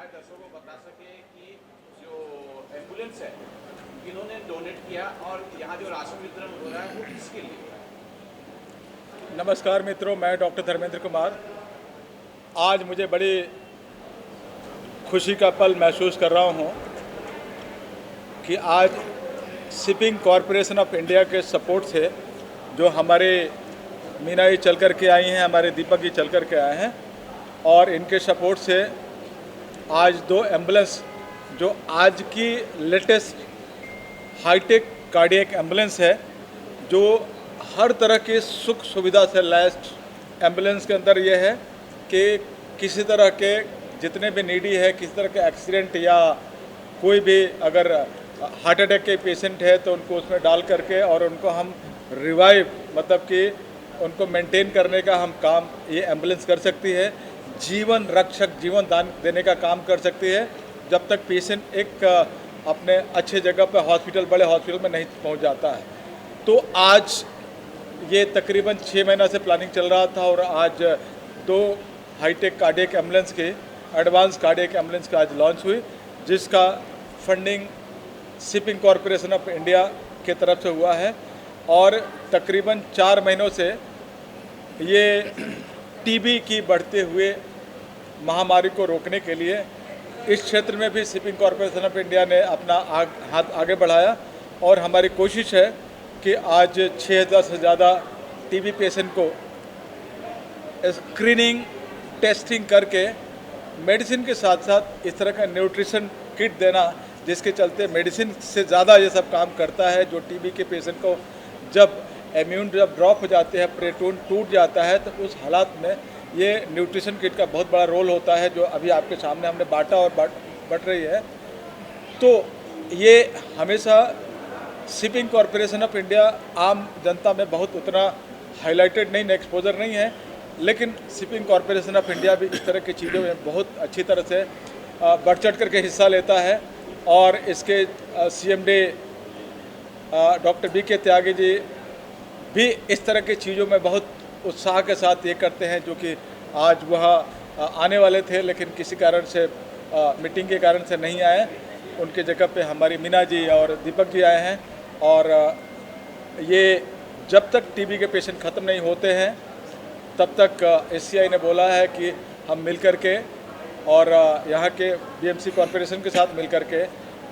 हमारे दर्शकों को बता सके कि जो एम्बुलेंस है इन्होंने डोनेट किया और यहाँ जो राशन वितरण हो रहा है वो किसके लिए हो रहा है? नमस्कार मित्रों, मैं डॉक्टर धर्मेंद्र कुमार। आज मुझे बड़ी खुशी का पल महसूस कर रहा हूँ कि आज शिपिंग कॉरपोरेशन ऑफ इंडिया के सपोर्ट से जो हमारे मीना जी चल कर के आई हैं, हमारे दीपक जी चल कर के आए हैं, और इनके सपोर्ट से आज 2 एम्बुलेंस जो आज की लेटेस्ट हाईटेक कार्डियक एम्बुलेंस है, जो हर तरह की सुख सुविधा से लैस एम्बुलेंस के अंदर ये है कि किसी तरह के जितने भी नीडी है, किसी तरह के एक्सीडेंट या कोई भी अगर हार्ट अटैक के पेशेंट है तो उनको उसमें डाल करके और उनको हम रिवाइव मतलब कि उनको मेंटेन करने का हम काम ये एम्बुलेंस कर सकती है। जीवन रक्षक, जीवन दान देने का काम कर सकती है जब तक पेशेंट एक अपने अच्छे जगह पर हॉस्पिटल, बड़े हॉस्पिटल में नहीं पहुंच जाता है। तो आज ये तकरीबन 6 महीना से प्लानिंग चल रहा था और आज 2 हाईटेक कार्डियक एम्बुलेंस के एडवांस कार्डियक एम्बुलेंस का आज लॉन्च हुई, जिसका funding shipping corporation of India के तरफ से हुआ है। और तकरीबन 4 महीनों से ये टीबी की बढ़ते हुए महामारी को रोकने के लिए इस क्षेत्र में भी शिपिंग कॉरपोरेशन ऑफ इंडिया ने अपना हाथ आगे बढ़ाया और हमारी कोशिश है कि आज 6000 से ज़्यादा टीबी पेशेंट को स्क्रीनिंग टेस्टिंग करके मेडिसिन के साथ साथ इस तरह का न्यूट्रिशन किट देना, जिसके चलते मेडिसिन से ज़्यादा ये सब काम करता है। जो टीबी के पेशेंट को जब इम्यून जब ड्रॉप हो जाते हैं, प्रोटीन टूट जाता है, तो उस हालात में ये न्यूट्रिशन किट का बहुत बड़ा रोल होता है, जो अभी आपके सामने हमने बांटा और बट रही है। तो ये हमेशा शिपिंग कॉरपोरेशन ऑफ इंडिया आम जनता में बहुत उतना हाईलाइटेड नहीं, एक्सपोजर नहीं है, लेकिन शिपिंग कॉरपोरेशन ऑफ इंडिया भी इस तरह की चीज़ों में बहुत अच्छी तरह से बढ़ चढ़ करके हिस्सा लेता है। और इसके CMD doctor BK Tyagi ji भी इस तरह की चीज़ों में बहुत उत्साह के साथ ये करते हैं, जो कि आज वह आने वाले थे लेकिन किसी कारण से मीटिंग के कारण से नहीं आए। उनके जगह पे हमारी मीना जी और दीपक जी आए हैं। और ये जब तक टीबी के पेशेंट ख़त्म नहीं होते हैं तब तक SCI ने बोला है कि हम मिलकर के और यहाँ के BMC कॉरपोरेशन के साथ मिलकर के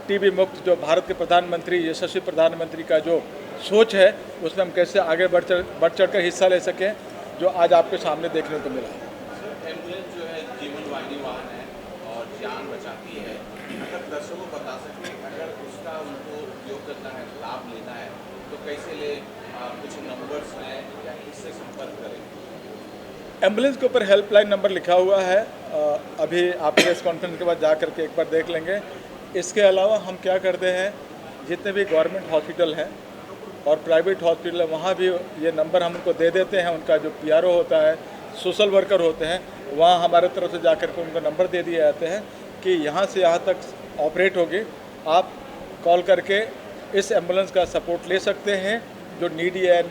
टीबी मुक्त जो भारत के प्रधानमंत्री, यशस्वी प्रधानमंत्री का जो सोच है, उसमें हम कैसे आगे बढ़ चढ़ कर हिस्सा ले सकें, जो आज आपके सामने देखने को मिला है। एम्बुलेंस जो है जीवन वाहिनी वाहन है और जान बचाती है। अगर दर्शकों को बता सके, अगर उसका उनको उपयोग करना है, लाभ लेना है, तो कैसे ले, कुछ नंबर्स हैं या किससे संपर्क करें? एम्बुलेंस के ऊपर हेल्पलाइन नंबर लिखा हुआ है, अभी आप प्रेस कॉन्फ्रेंस के बाद जा करके एक बार देख लेंगे। इसके अलावा हम क्या करते हैं, जितने भी गवर्नमेंट हॉस्पिटल हैं और प्राइवेट हॉस्पिटल है, वहाँ भी ये नंबर हम उनको दे देते हैं। उनका जो PRO होता है, सोशल वर्कर होते हैं, वहाँ हमारे तरफ से जा कर के उनको नंबर दे दिए जाते हैं कि यहाँ से यहाँ तक ऑपरेट होगी, आप कॉल करके इस एम्बुलेंस का सपोर्ट ले सकते हैं, जो नीडी एंड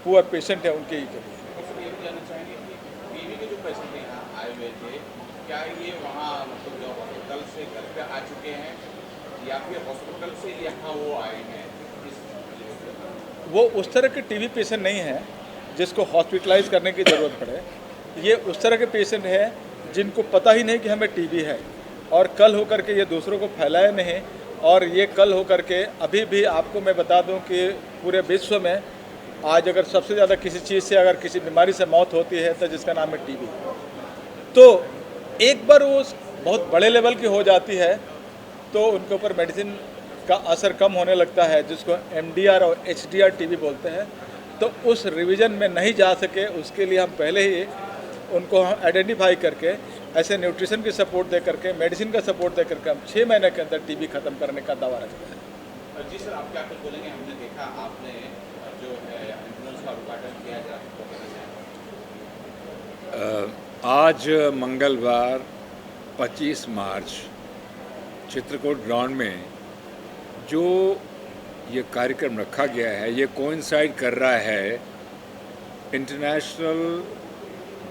पुअर पेशेंट है उनके ही के लिए। ये भी जानना चाहेंगे कि टीबी के जो पेशेंट यहाँ आए हुए थे, क्या ये वहाँ मतलब जो हॉस्पिटल से घर पे आ चुके हैं या फिर हॉस्पिटल से यहाँ वो आए हैं? वो उस तरह के टीबी पेशेंट नहीं हैं जिसको हॉस्पिटलाइज करने की ज़रूरत पड़े। ये उस तरह के पेशेंट हैं जिनको पता ही नहीं कि हमें टीबी है, और कल होकर के ये दूसरों को फैलाए नहीं। और ये कल होकर के अभी भी आपको मैं बता दूं कि पूरे विश्व में आज अगर सबसे ज़्यादा किसी चीज़ से, अगर किसी बीमारी से मौत होती है तो जिसका नाम है टीबी। तो एक बार वो बहुत बड़े लेवल की हो जाती है तो उनके ऊपर मेडिसिन का असर कम होने लगता है, जिसको MDR और HDR टीबी बोलते हैं। तो उस रिवीजन में नहीं जा सके, उसके लिए हम पहले ही उनको हम आइडेंटिफाई करके ऐसे न्यूट्रिशन की सपोर्ट दे करके, मेडिसिन का सपोर्ट दे करके हम 6 महीने के अंदर टीबी ख़त्म करने का दावा रखते हैं। जी सर, आप क्या कुछ बोलेंगे? हमने देखा आपने जो है एम्बुलेंस का उद्घाटन किया जा आज मंगलवार 25 मार्च चित्रकूट ग्राउंड में जो ये कार्यक्रम रखा गया है, ये कोइंसाइड कर रहा है इंटरनेशनल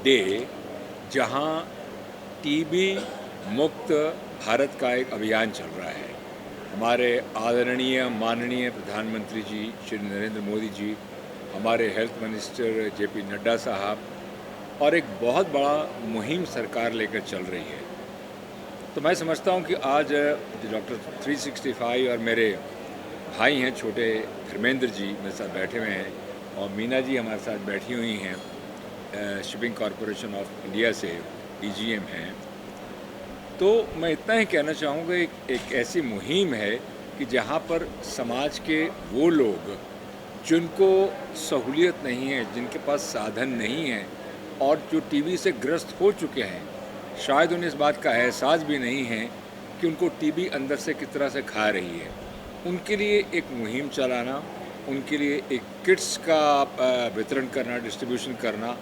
डे, जहाँ टीबी मुक्त भारत का एक अभियान चल रहा है। हमारे आदरणीय माननीय प्रधानमंत्री जी श्री नरेंद्र मोदी जी, हमारे हेल्थ मिनिस्टर जेपी नड्डा साहब, और एक बहुत बड़ा मुहिम सरकार लेकर चल रही है। तो मैं समझता हूँ कि आज डॉक्टर 365 और मेरे भाई हैं छोटे धर्मेंद्र जी मेरे साथ बैठे हुए हैं, और मीना जी हमारे साथ बैठी हुई हैं, शिपिंग कॉरपोरेशन ऑफ इंडिया से DGM हैं। तो मैं इतना ही कहना चाहूँगा, एक ऐसी मुहिम है कि जहाँ पर समाज के वो लोग जिनको सहूलियत नहीं है, जिनके पास साधन नहीं है और जो टीबी से ग्रस्त हो चुके हैं, शायद उन्हें इस बात का एहसास भी नहीं है कि उनको टीबी अंदर से किस तरह से खा रही है, उनके लिए एक मुहिम चलाना, उनके लिए एक किट्स का वितरण करना, डिस्ट्रीब्यूशन करना।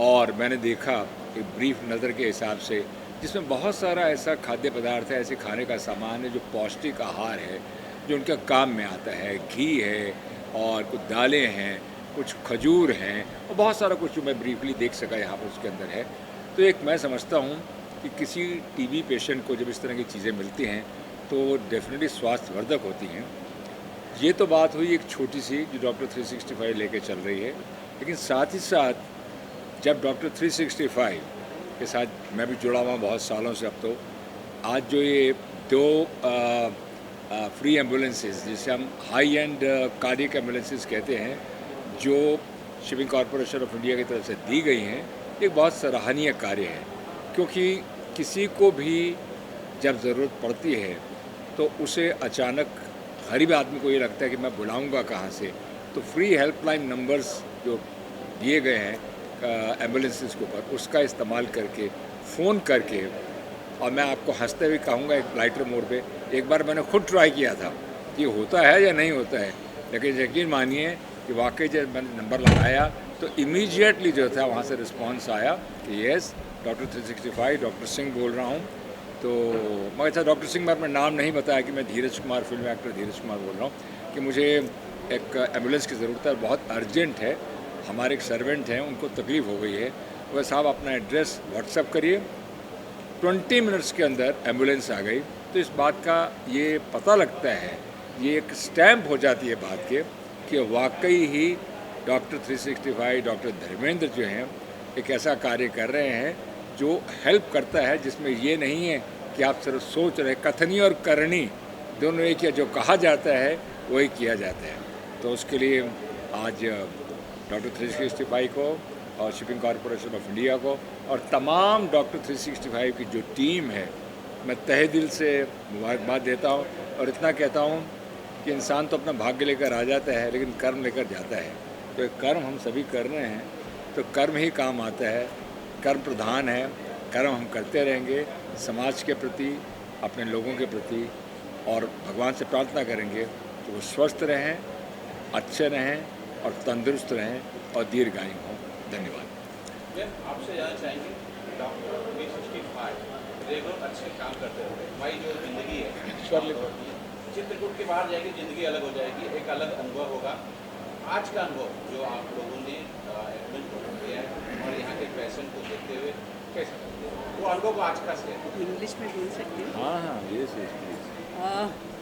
और मैंने देखा एक ब्रीफ नज़र के हिसाब से जिसमें बहुत सारा ऐसा खाद्य पदार्थ है, ऐसे खाने का सामान है जो पौष्टिक आहार है, जो उनका काम में आता है। घी है और कुछ दालें हैं, कुछ खजूर हैं और बहुत सारा कुछ जो मैं ब्रीफली देख सका यहाँ पर उसके अंदर है। तो एक मैं समझता हूँ कि किसी टीबी पेशेंट को जब इस तरह की चीज़ें मिलती हैं तो डेफिनेटली स्वास्थ्यवर्धक होती हैं। ये तो बात हुई एक छोटी सी जो डॉक्टर 365 लेके चल रही है, लेकिन साथ ही साथ जब डॉक्टर 365 के साथ मैं भी जुड़ा हुआ बहुत सालों से, अब तो आज जो ये 2 फ्री एम्बुलेंसेस जिसे हम हाई एंड कार्डियक एम्बुलेंसेस कहते हैं, जो शिपिंग कॉरपोरेशन ऑफ इंडिया की तरफ से दी गई हैं, एक बहुत सराहनीय कार्य है। क्योंकि किसी को भी जब ज़रूरत पड़ती है तो उसे अचानक, गरीब आदमी को ये लगता है कि मैं बुलाऊंगा कहाँ से, तो फ्री हेल्पलाइन नंबर्स जो दिए गए हैं एम्बुलेंसेस के ऊपर, उसका इस्तेमाल करके फ़ोन करके, और मैं आपको हंसते हुए कहूँगा एक लाइटर मोड पे, एक बार मैंने खुद ट्राई किया था कि होता है या नहीं होता है, लेकिन यकीन मानिए कि वाकई जब मैंने नंबर लगाया तो इमीडिएटली जो था वहाँ से रिस्पांस आया कि येस डॉक्टर 365 डॉक्टर सिंह बोल रहा हूँ। तो मैं अच्छा डॉक्टर सिंह, मैं अपना नाम नहीं बताया कि मैं धीरज कुमार, फिल्म एक्टर धीरज कुमार बोल रहा हूँ कि मुझे एक एम्बुलेंस की ज़रूरत है, बहुत अर्जेंट है, हमारे एक सर्वेंट हैं उनको तकलीफ़ हो गई है। वह साहब अपना एड्रेस व्हाट्सअप करिए, 20 मिनट्स के अंदर एम्बुलेंस आ गई। तो इस बात का ये पता लगता है, ये एक स्टैम्प हो जाती है बात के कि वाकई ही डॉक्टर 365 डॉक्टर धर्मेंद्र जो हैं एक ऐसा कार्य कर रहे हैं जो हेल्प करता है, जिसमें ये नहीं है कि आप सिर्फ सोच रहे, कथनी और करनी दोनों एक है, जो कहा जाता है वही किया जाता है। तो उसके लिए आज डॉक्टर 365 को और शिपिंग कॉरपोरेशन ऑफ इंडिया को और तमाम डॉक्टर 365 की जो टीम है, मैं तहे दिल से मुबारकबाद देता हूँ। और इतना कहता हूँ कि इंसान तो अपना भाग्य लेकर आ जाता है, लेकिन कर्म लेकर जाता है। तो एक कर्म हम सभी कर रहे हैं, तो कर्म ही काम आता है, कर्म प्रधान है। कर्म हम करते रहेंगे समाज के प्रति, अपने लोगों के प्रति, और भगवान से प्रार्थना करेंगे कि वो स्वस्थ रहें, अच्छे रहें और तंदुरुस्त रहें और दीर्घायु हों। धन्यवाद। आपसे जानना चाहेंगे डॉक्टर 365 रेगुलर अच्छे काम करते हुए हमारी जो ज़िंदगी है, चित्रकूट के बाहर जाएगी ज़िंदगी अलग हो जाएगी, एक अलग अनुभव होगा। आज का अनुभव जो आप लोगों ने एडमिट किया है और यहाँ के पेशेंट को देखते हुए कैसा वो अनुभव आज का से इंग्लिश में बोल सकती हूँ। हाँ हाँ, yes yes please.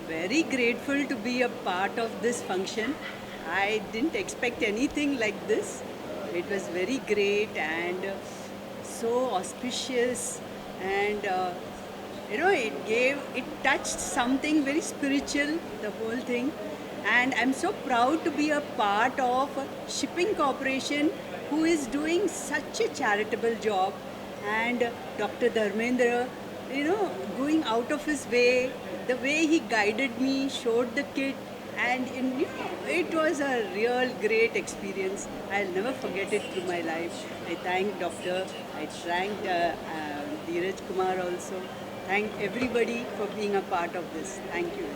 Very grateful to be a part of this function. I didn't expect anything like this. It was very great and so auspicious, and it touched something very spiritual, the whole thing. And I'm so proud to be a part of Shipping Corporation, who is doing such a charitable job, and Dr. Dharmendra, going out of his way, the way he guided me, showed the kit, and it was a real great experience. I'll never forget it through my life. I thank Doctor, I thank Dheeraj Kumar also. Thank everybody for being a part of this. Thank you.